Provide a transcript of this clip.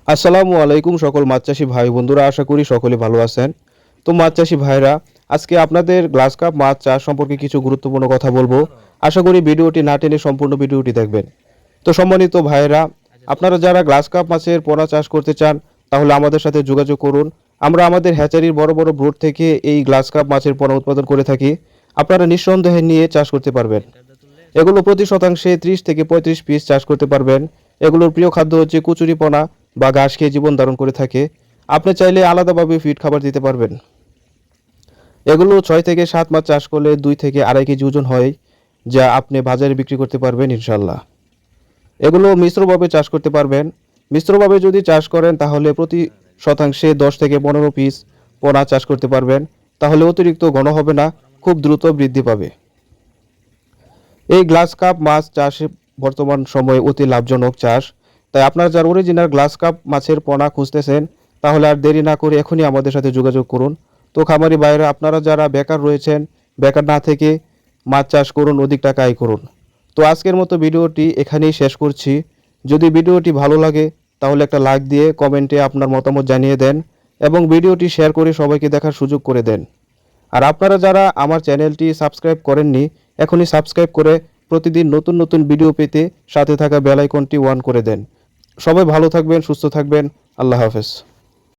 আসসালামু আলাইকুম সকল মাছ চাষি ভাই বন্ধুরা, আশা করি সকলে ভালো আছেন। তো মাছ চাষি ভাইরা, আজকে আপনাদের গ্লাস কাপ মাছ চাষ সম্পর্কে কিছু গুরুত্বপূর্ণ কথা বলবো। আশা করি ভিডিওটি না টেনে সম্পূর্ণ ভিডিওটি দেখবেন। তো সম্মানিত ভাইরা, আপনারা যারা গ্লাস কাপ মাছের পোনা চাষ করতে চান তাহলে আমাদের সাথে যোগাযোগ করুন। আমরা আমাদের হ্যাচারির বড় বড় ব্রুড থেকে এই গ্লাস কাপ মাছের পোনা উৎপাদন করে থাকি। আপনারা নিঃসন্দেহে নিয়ে চাষ করতে পারবেন। এগুলো প্রতি শতাংশে 30 থেকে 35 পিস চাষ করতে পারবেন। এগুলোর প্রিয় খাদ্য হচ্ছে কচুরিপনা বা ঘাস খেয়ে জীবন ধারণ করে থাকে। আপনি চাইলে আলাদাভাবে ফিড খাবার দিতে পারবেন। এগুলো 6 থেকে 7 মাস চাষ করলে 2 থেকে 2.5 কেজি ওজন হয়, যা আপনি বাজারে বিক্রি করতে পারবেন ইনশাল্লাহ। এগুলো মিশ্রভাবে চাষ করতে পারবেন। মিশ্রভাবে যদি চাষ করেন তাহলে প্রতি শতাংশে 10 থেকে 15 পিস পোনা চাষ করতে পারবেন। তাহলে অতিরিক্ত ঘন হবে না, খুব দ্রুত বৃদ্ধি পাবে। এই গ্লাস কাপ মাছ চাষ বর্তমান সময়ে অতি লাভজনক চাষ। তাই আপনারা যারা অরিজিনাল গ্লাস কাপ মাছের পোনা খুঁজতেছেন তাহলে আর দেরি না করে এখনই আমাদের সাথে যোগাযোগ করুন। তো খামারি বাইরে আপনারা যারা বেকার রয়েছেন, বেকার না থেকে মাছ চাষ করুন, অধিক টাকা আয় করুন। তো আজকের মতো ভিডিওটি এখানেই শেষ করছি। যদি ভিডিওটি ভালো লাগে তাহলে একটা লাইক দিয়ে কমেন্টে আপনার মতামত জানিয়ে দেন এবং ভিডিওটি শেয়ার করে সবাইকে দেখার সুযোগ করে দেন। আর আপনারা যারা আমার চ্যানেলটি সাবস্ক্রাইব করেননি, এখনই সাবস্ক্রাইব করে প্রতিদিন নতুন নতুন ভিডিও পেতে সাথে থাকা বেল আইকনটি অন করে দেন। সবাই ভালো থাকবেন, সুস্থ থাকবেন। আল্লাহ হাফেজ।